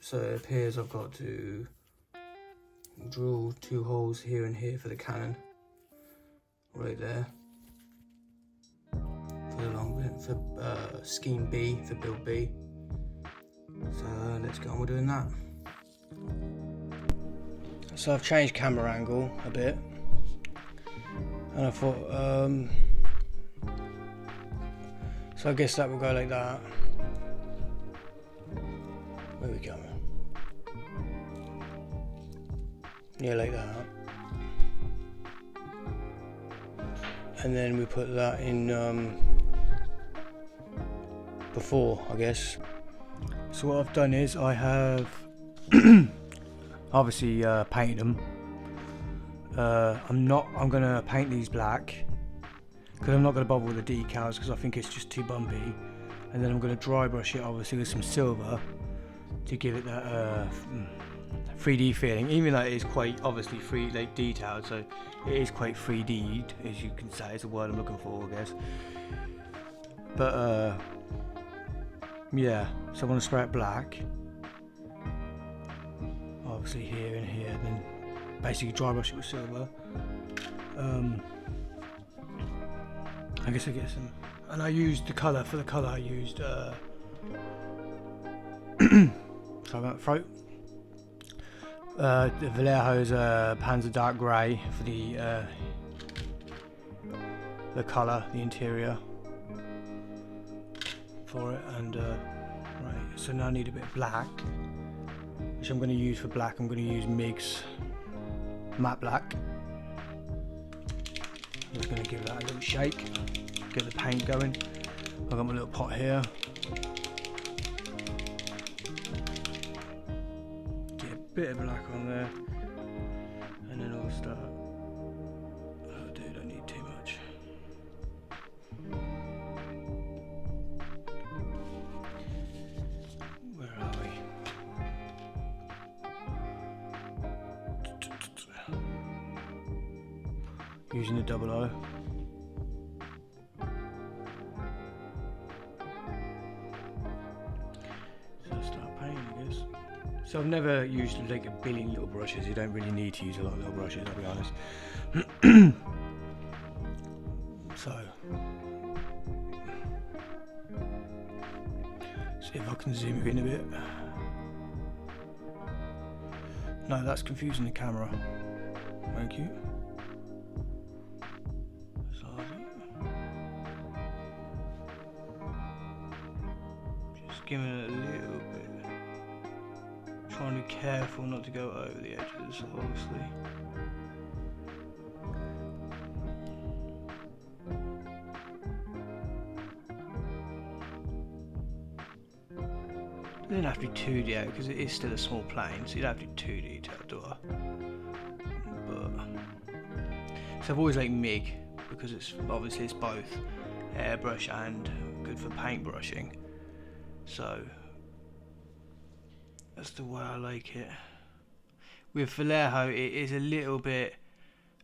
So it appears I've got to drill 2 holes here and here for the cannon, right there, for the long bit, for scheme B, for build B. So let's get on with doing that. So I've changed camera angle a bit, and I thought, so I guess that will go like that. Where we going? Yeah, like that. And then we put that in before, I guess. So what I've done is I have obviously painted them. I'm gonna paint these black because I'm not gonna bother with the decals because I think it's just too bumpy. And then I'm gonna dry brush it obviously with some silver to give it that 3D feeling, even though it is quite obviously like detailed, so it is quite 3D'd, as you can say, is the word I'm looking for, I guess. But yeah, so I want to spray it black, obviously here and here, and then basically dry brush it with silver. I guess I get some, and I used the colour, for the colour I used sorry about throat. The Vallejo's Panzer Dark Grey for the colour, the interior for it, and right. So now I need a bit of black, which I'm going to use for black. I'm going to use MIG's matte black. I'm just going to give that a little shake, get the paint going. I've got my little pot here. Bit of black on there, and then I'll start. Oh dude, I need too much. Where are we? Using the 00. So I've never used like a billion little brushes. You don't really need to use a lot of little brushes, I'll be honest. So, see if I can zoom it in a bit. No, that's confusing the camera. Thank you. Just giving it a little bit. Trying to be careful not to go over the edges, obviously. It doesn't have to be too detailed because it is still a small plane, so you don't have to be too detailed, do I? But so I've always liked MIG because it's obviously it's both airbrush and good for paint brushing. So that's the way I like it. With Vallejo, it is a little bit.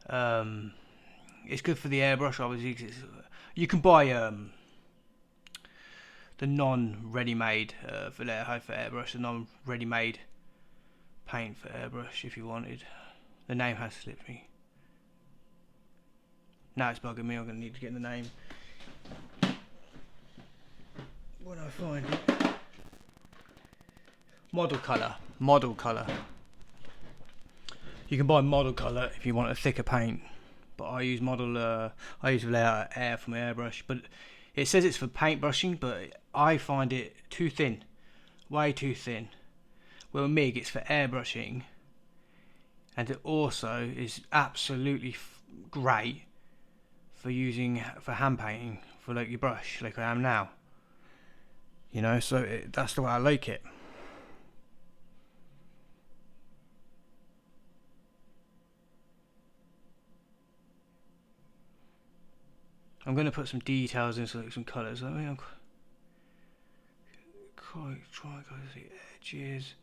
It's good for the airbrush, obviously. 'Cause you can buy the non-ready-made Vallejo for airbrush, the non-ready-made paint for airbrush if you wanted. The name has slipped me. Now it's bugging me. I'm gonna need to get the name when I find it. Model colour. You can buy model colour if you want a thicker paint, but I use I use Vallejo Air for my airbrush. But it says it's for paint brushing, but I find it too thin, way too thin. Well, MIG, it's for airbrushing, and it also is absolutely great for using for hand painting for like your brush, like I am now. You know, so that's the way I like it. I'm going to put some details in, so like some colours. I mean, I'm quite trying to go to the edges.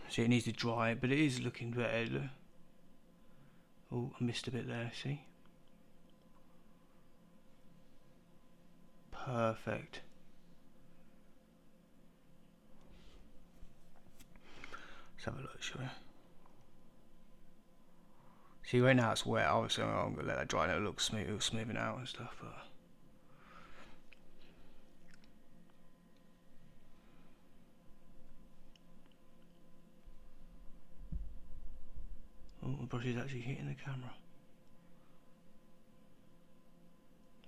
See, it needs to dry, but it is looking better. Oh, I missed a bit there, see? perfect. Let's have a look, shall we? See, right now it's wet. Obviously, I'm gonna let that dry and it'll look smooth, it'll smooth it out and stuff. But oh, the brush is actually hitting the camera.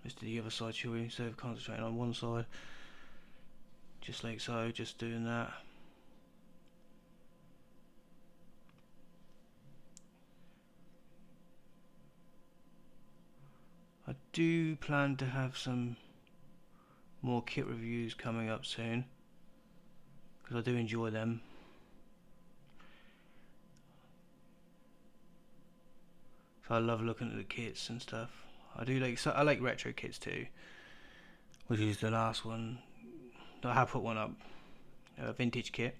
Let's do the other side, shall we? Instead of concentrating on one side, just like so, just doing that. I do plan to have some more kit reviews coming up soon, because I do enjoy them. So I love looking at the kits and stuff. I do like, so I like retro kits too, which is the last one. I have put one up, a vintage kit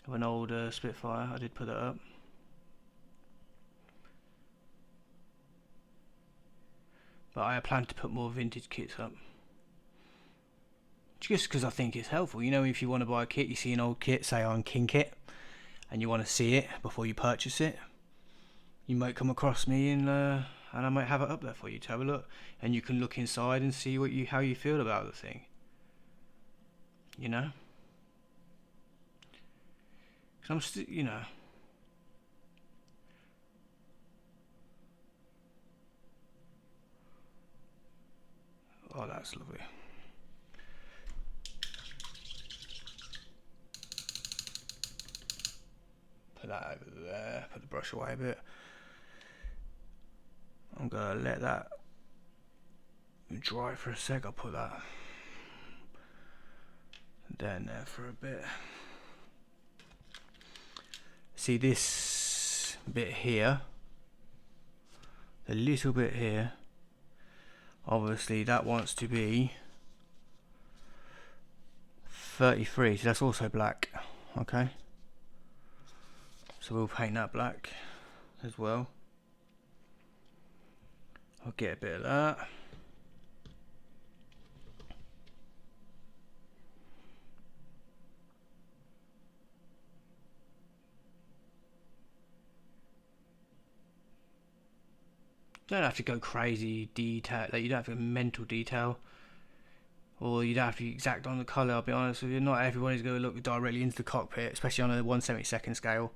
of an old Spitfire. I did put that up. But I plan to put more vintage kits up. Just because I think it's helpful. You know, if you want to buy a kit, you see an old kit, say on King Kit, and you want to see it before you purchase it, you might come across me and I might have it up there for you to have a look. And you can look inside and see what how you feel about the thing. You know? Because I'm still, you know. Oh, that's lovely. Put that over there, put the brush away a bit. I'm gonna let that dry for a sec. I'll put that down there for a bit. See this bit here, the little bit here, obviously that wants to be 33, so that's also black. Okay, so we'll paint that black as well. I'll get a bit of that. You don't have to go crazy detail, like you don't have to go mental detail, or you don't have to be exact on the colour. I'll be honest with you, not everybody's going to look directly into the cockpit, especially on a 1/72 scale.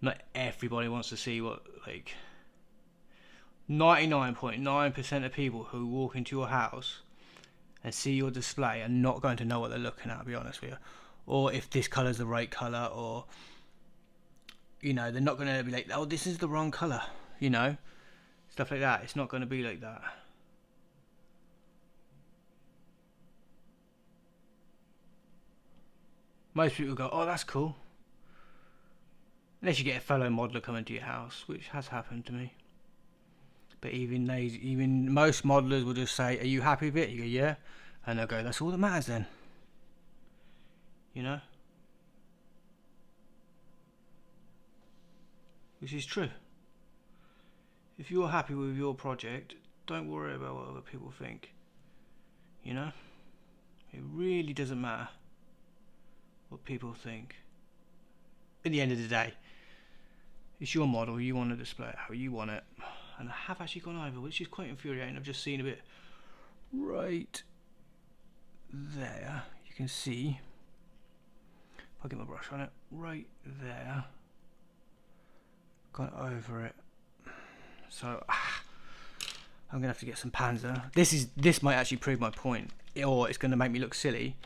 Not everybody wants to see what, like 99.9% of people who walk into your house and see your display are not going to know what they're looking at, I'll be honest with you. Or if this colour's the right colour, or you know, they're not going to be like, oh, this is the wrong colour, you know. Stuff like that. It's not going to be like that. Most people go, oh, that's cool. Unless you get a fellow modeler coming to your house, which has happened to me. But even most modelers will just say, are you happy with it? You go, yeah. And they'll go, that's all that matters then. You know? Which is true. If you're happy with your project, don't worry about what other people think. You know? It really doesn't matter what people think. At the end of the day, it's your model, you want to display it how you want it. And I have actually gone over, which is quite infuriating. I've just seen a bit right there. You can see, if I get my brush on it, right there. Gone over it. So I'm gonna have to get some panzer. This might actually prove my point, or it's gonna make me look silly,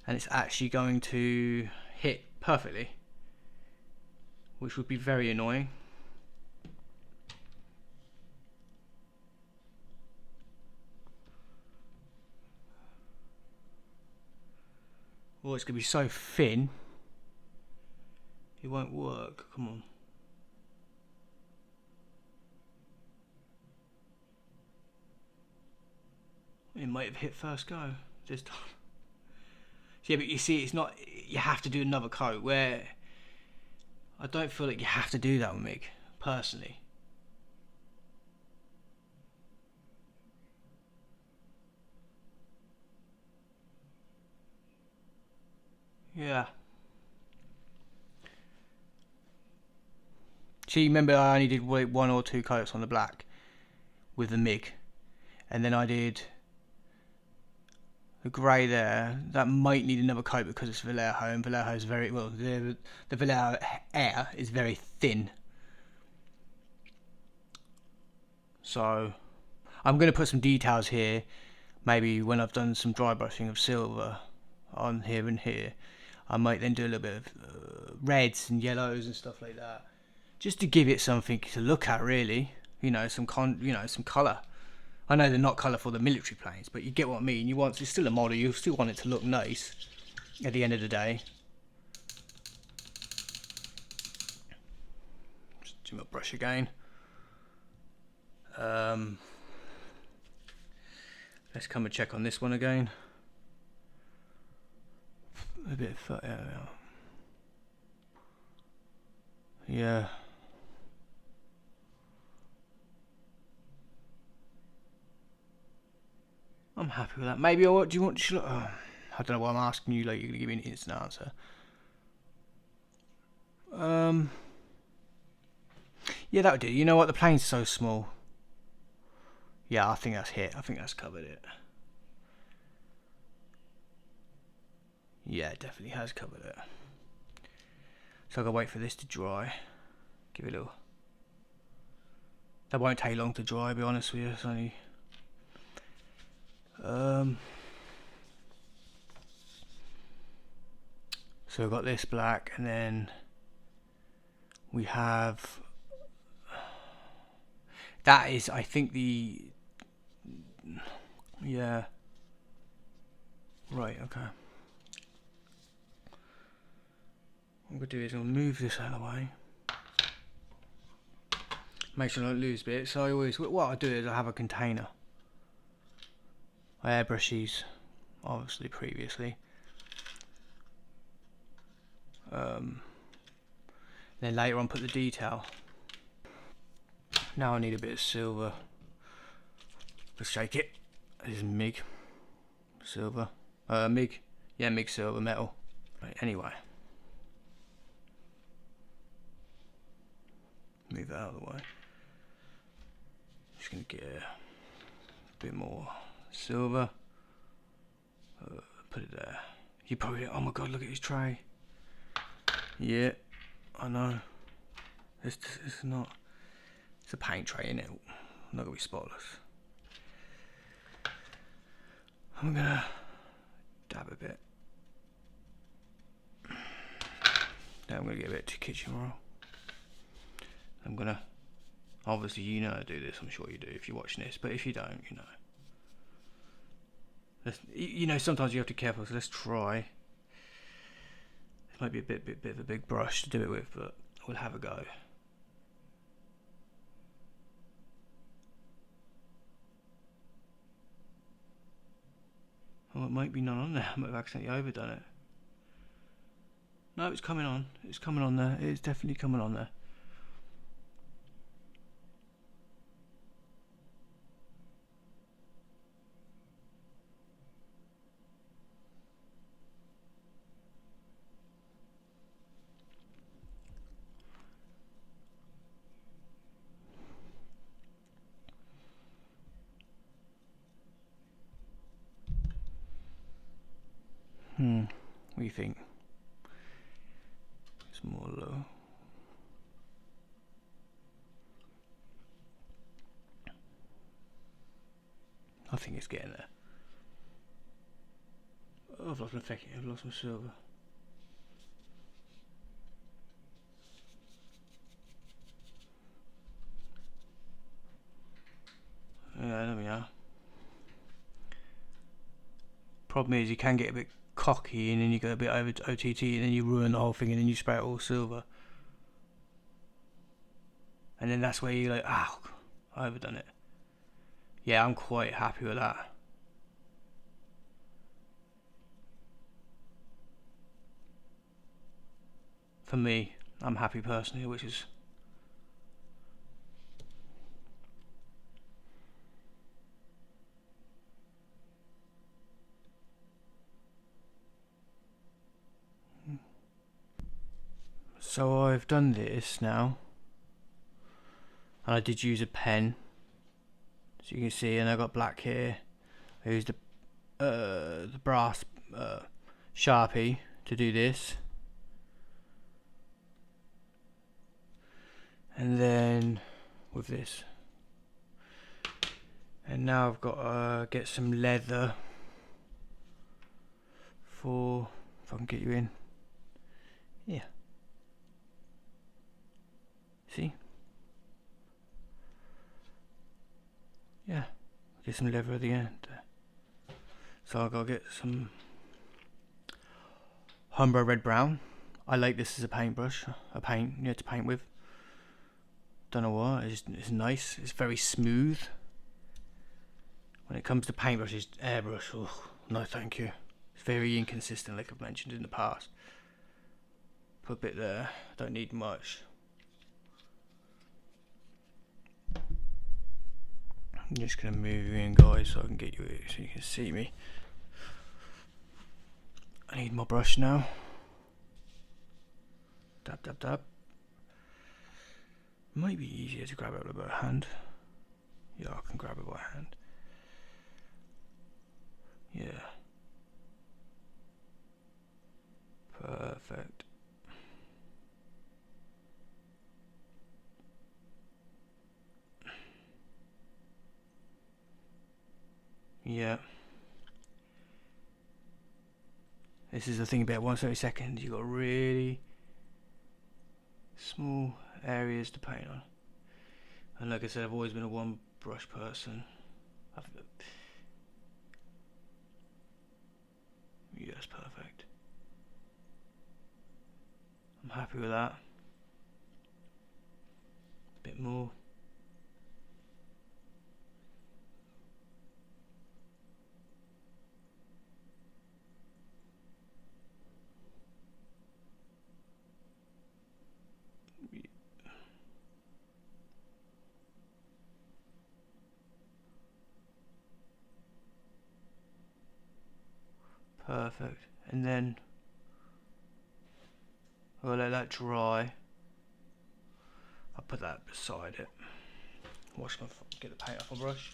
and it's actually going to hit perfectly, which would be very annoying. Or it's gonna be so thin it won't work. Come on. It might have hit first go this time. Yeah, but you see, it's not. You have to do another coat. Where I don't feel like you have to do that with Mig, personally. Yeah. See, remember I only did one or two coats on the black with the MIG, and then I did the grey there. That might need another coat because it's Vallejo, and Vallejo is very well. The Vallejo air is very thin, so I'm going to put some details here. Maybe when I've done some dry brushing of silver on here and here, I might then do a little bit of reds and yellows and stuff like that, just to give it something to look at, really. You know, some colour. I know they're not colourful, the military planes, but you get what I mean. It's still a model. You still want it to look nice at the end of the day. Just do my brush again. Let's come and check on this one again. A bit of yeah. I'm happy with that. Maybe do you want to? I don't know why I'm asking you. Like, you're gonna give me an instant answer. Yeah, that would do. You know what? The plane's so small. Yeah, I think that's hit. I think that's covered it. Yeah, it definitely has covered it. So I've got to wait for this to dry. Give it a little. That won't take long to dry, to be honest with you. It's only. So we've got this black, and then we have. That is, I think, the. Yeah. Right, okay. What I'm going to do is I'm going to move this out of the way. Make sure I don't lose bits. So what I do is I have a container. I airbrush these, obviously, previously. Then later on put the detail. Now I need a bit of silver. Let's shake it. This is MIG. Silver. MIG. Yeah, MIG silver metal. Right, anyway. Move that out of the way. Just going to get a bit more silver. Put it there. You probably, oh my god, look at his tray. Yeah, I know. It's not. It's a paint tray, innit? I'm not gonna be spotless. I'm gonna dab a bit. Then I'm gonna get a bit to kitchen roll. I'm gonna. Obviously, you know how to do this. I'm sure you do if you're watching this. But if you don't, you know. Sometimes you have to be careful. So let's try. This might be a bit of a big brush to do it with, but we'll have a go. Oh, it might be none on there. I might have accidentally overdone it. No, it's coming on. It's coming on there. It's definitely coming on there. What do you think? It's more low. I think it's getting there. Oh, I've lost my fecking. I've lost my silver. Yeah, there we are. Problem is, you can get a bit cocky and then you go a bit over to OTT and then you ruin the whole thing and then you spray it all silver. And then that's where you're like, ow, I overdone it. Yeah, I'm quite happy with that. For me, I'm happy personally, which is... So I've done this now, and I did use a pen, so you can see, and I got black here. I used the brass Sharpie to do this, and then with this, and now I've got to get some leather for, if I can get you in, yeah, see, yeah, get some leather at the end. So I've got to get some Humber Red Brown. I like this as a paintbrush, to paint with. Don't know why, it's nice, it's very smooth. When it comes to paintbrushes, airbrush, oh, no thank you. It's very inconsistent, like I've mentioned in the past. Put a bit there, don't need much. I'm just going to move you in, guys, so I can get you in, so you can see me. I need my brush now. Dab, dab, dab. Might be easier to grab it with a hand. Yeah, I can grab it by hand. Yeah. Perfect. Yeah. This is the thing about 1/32, you've got really small areas to paint on. And like I said, I've always been a one brush person. Yeah, that's perfect. I'm happy with that. A bit more. Perfect. And then I'll let that dry. I'll put that beside it. Wash my, get the paint off my brush.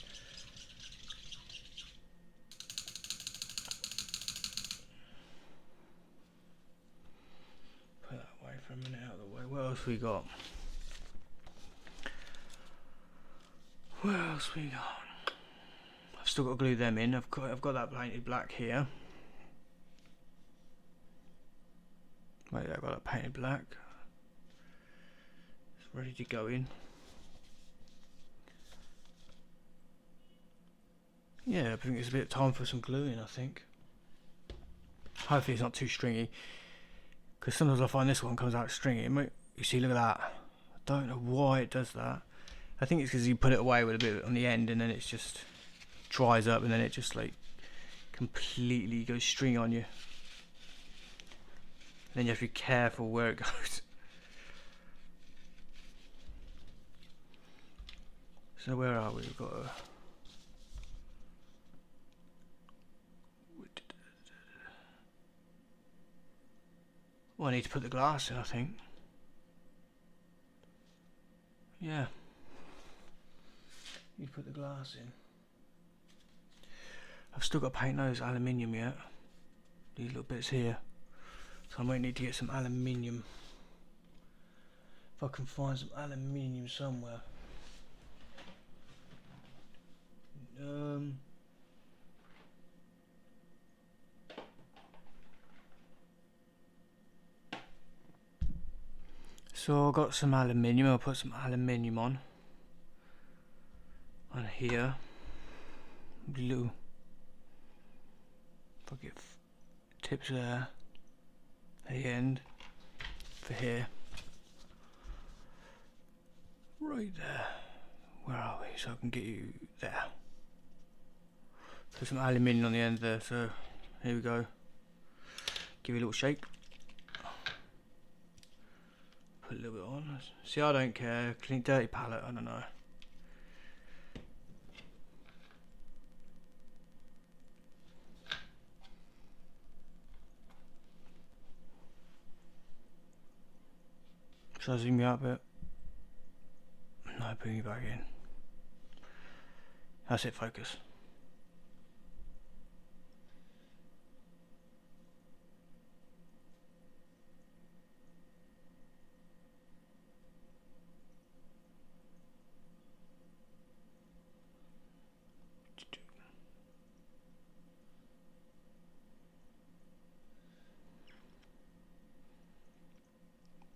Put that away for a minute, out of the way. What else we got? What else we got? I've still got to glue them in. I've got that painted black here. Wait, I've got that painted black. It's ready to go in. Yeah, I think it's a bit of time for some gluing, I think. Hopefully it's not too stringy, because sometimes I find this one comes out stringy. You see, look at that. I don't know why it does that. I think it's because you put it away with a bit on the end and then it just dries up and then it just like completely goes stringy on you. Then you have to be careful where it goes. So where are we? We've got a... Well, I need to put the glass in, I think. Yeah. You put the glass in. I've still got to paint those aluminium yet. These little bits here. So I might need to get some aluminium. If I can find some aluminium somewhere. So I got some aluminium. I'll put some aluminium on here. Blue. If I get tips there. At the end. For here. Right there. Where are we? So I can get you there. Put some aluminium on the end there. So here we go. Give it a little shake. Put a little bit on. See, I don't care. Clean, dirty palette. I don't know. Should I zoom you out a bit? No, bring you back in. That's it, focus.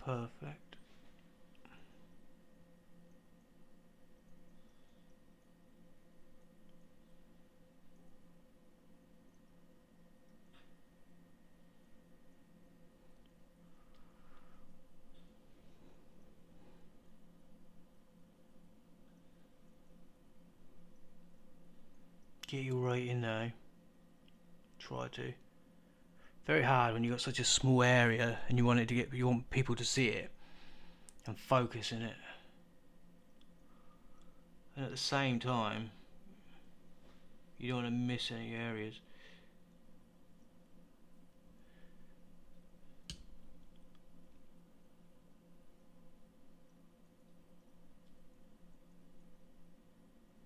Perfect. Get you right in there. Try to. Very hard when you've got such a small area and you want it to get, you want people to see it and focus in it. And at the same time, you don't want to miss any areas.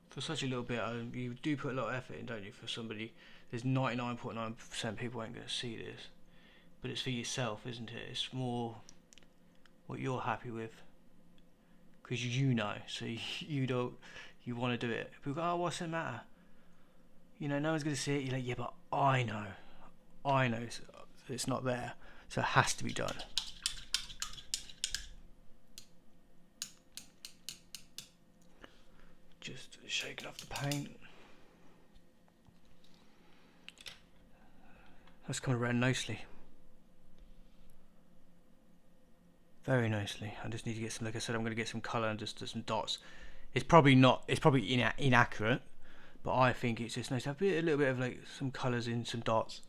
For such a little bit, you do put a lot of effort in, don't you? For somebody, there's 99.9% people ain't going to see this, but it's for yourself, isn't it? It's more what you're happy with, because you know. So you want to do it. People go, oh, what's the matter? You know, no one's going to see it. You're like, yeah, but I know it's not there, so it has to be done. Just shaking off the paint. That's coming around nicely. Very nicely. I just need to get some, like I said, I'm going to get some colour and just do some dots. It's probably inaccurate, but I think it's just nice to have a little bit of like some colours in, some dots.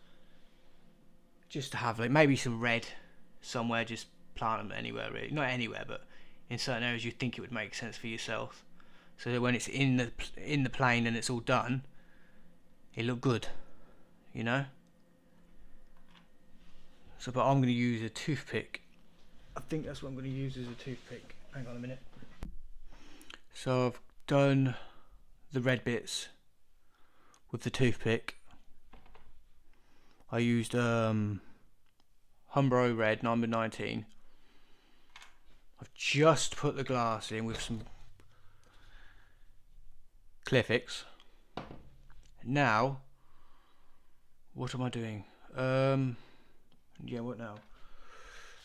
Just to have like maybe some red somewhere, just plant them anywhere really. Not anywhere, but in certain areas you think it would make sense for yourself. So that when it's in the plane and it's all done, it look good, you know. So, but I'm going to use a toothpick. I think that's what I'm going to use as a toothpick. Hang on a minute. So I've done the red bits with the toothpick. I used Humbro Red number 19. I've just put the glass in with some Clearfix. Now, what am I doing? Yeah, what now?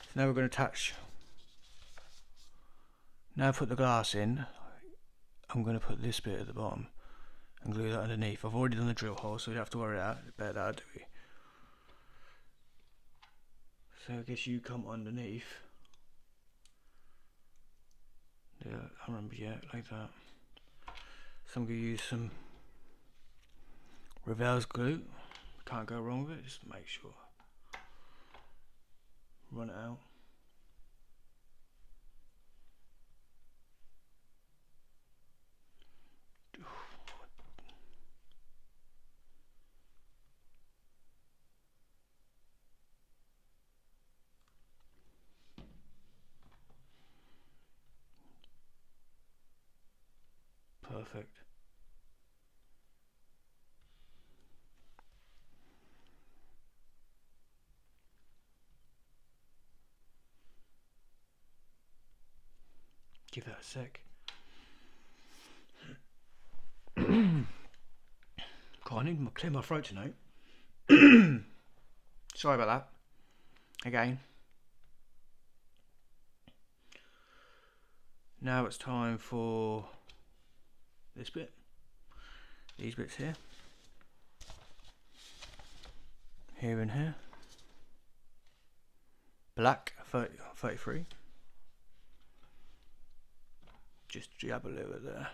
So now we're going to attach. Now I put the glass in. I'm going to put this bit at the bottom and glue that underneath. I've already done the drill hole, so we don't have to worry about that, do we? So I guess you come underneath. Yeah, I remember, yeah, like that. So I'm going to use some reverse glue. Can't go wrong with it, just make sure. Run it out. Perfect. Give that a sec. God, I need to clear my throat tonight. Sorry about that. Again. Now it's time for this bit. These bits here. Here and here. Black 33. Just jab a little bit there.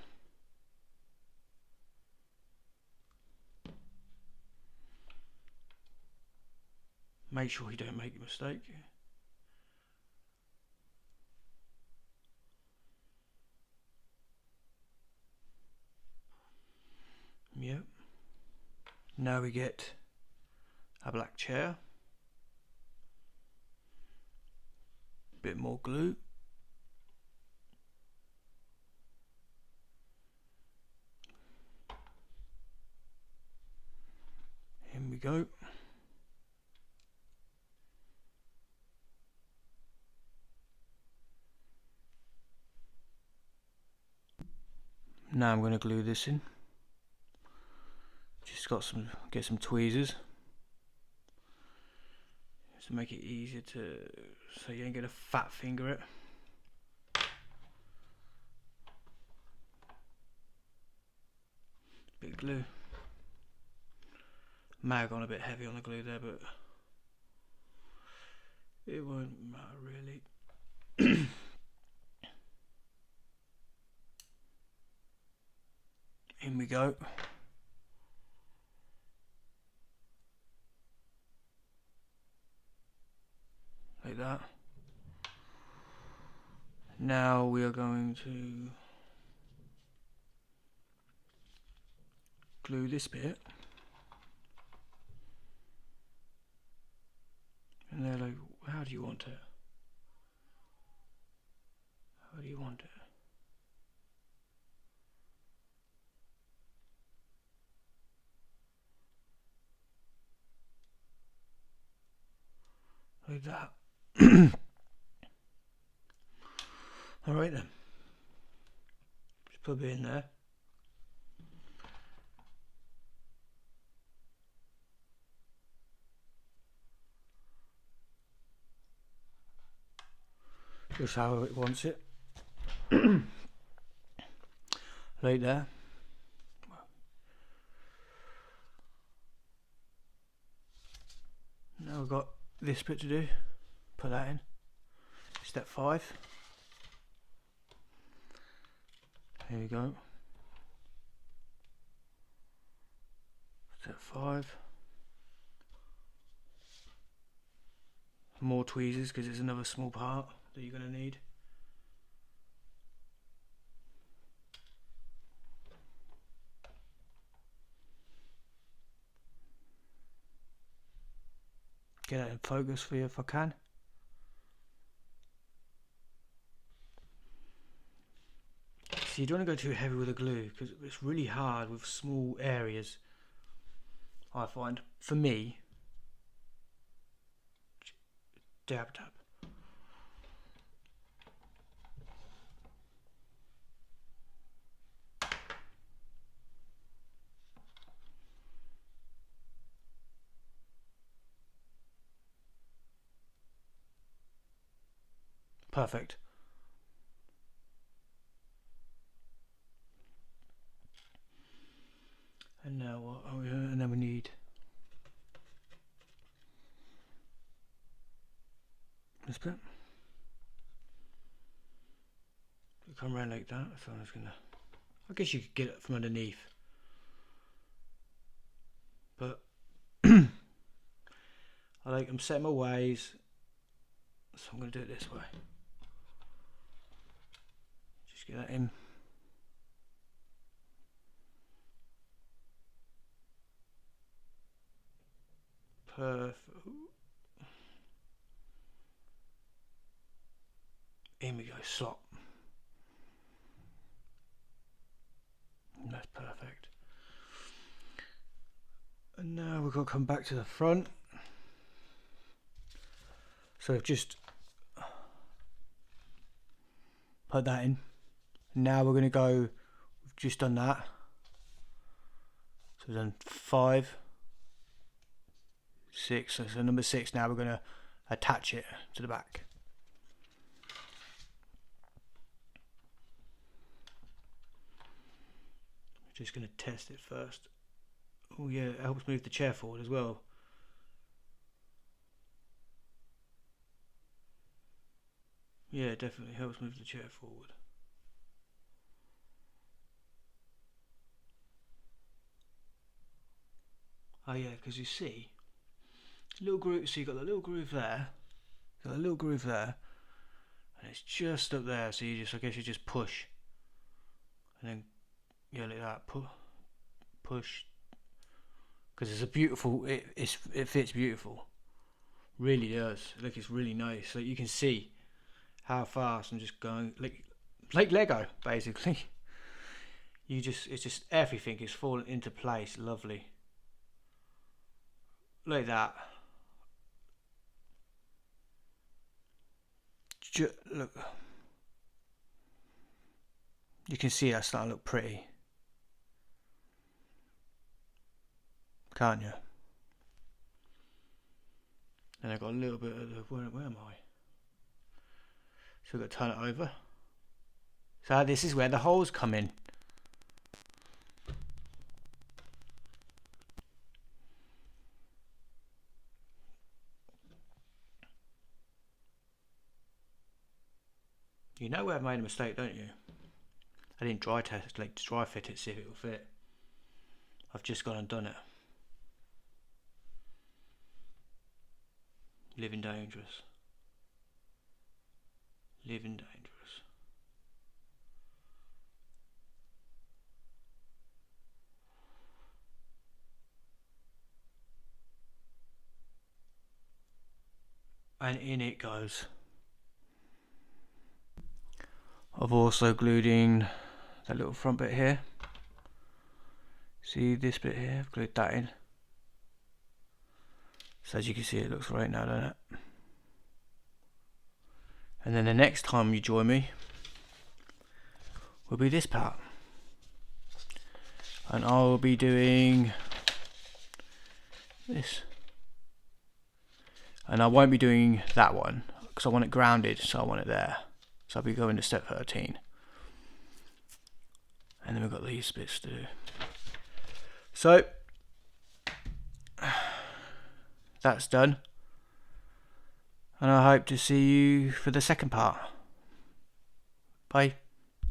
Make sure you don't make a mistake. Yep. Now we get a black chair. Bit more glue. go. Now I'm going to glue this in. Just get some tweezers to make it easier so you don't get a fat finger it. Bit of glue. May have gone a bit heavy on the glue there, but it won't matter really. In we go. Like that. Now we are going to glue this bit. And they're like, how do you want it? How do you want it? Like that. Alright then. Just put a bit in there. Just how it wants it. Right there. Now we've got this bit to do. Put that in. Step 5. Here we go. Step 5. More tweezers because it's another small part that you're going to need. Get that in focus for you if I can. So you don't want to go too heavy with the glue because it's really hard with small areas, I find. For me, dab dab. Perfect. And now what? Oh, yeah, and then we need this bit. We come around like that. So I'm just gonna. I guess you could get it from underneath, but I'm setting my ways, so I'm gonna do it this way. Just get that in. Perfect. In we go, slot. That's perfect. And now we've got to come back to the front. So I've just put that in. Now we're going to go, we've just done that. So we've done 5, 6, so number 6, now we're going to attach it to the back. Just going to test it first. Oh yeah, it helps move the chair forward as well. Yeah, it definitely helps move the chair forward. Oh yeah, because you see, little groove. So you got the little groove there, got a little groove there, and it's just up there. So you just, I guess you just push, and then yeah, like that, push. Because it's a beautiful. It fits beautiful. Really does. Look, it's really nice. Like you can see how fast I'm just going, like Lego basically. It's just everything is falling into place. Lovely. look at that. Look, you can see that's starting to look pretty, can't you? And I've got a little bit of the, where am I? So we've got to turn it over. So this is where the holes come in. You know where I've made a mistake, don't you? I didn't dry test, like dry fit it, see if it will fit. I've just gone and done it. Living dangerous. Living dangerous. And in it goes. I've also glued in that little front bit here. See this bit here? I've glued that in. So as you can see, it looks right now, doesn't it? And then the next time you join me will be this part. And I'll be doing this. And I won't be doing that one because I want it grounded, so I want it there. So I'll be going to step 13. And then we've got these bits to do. So that's done. And I hope to see you for the second part. Bye.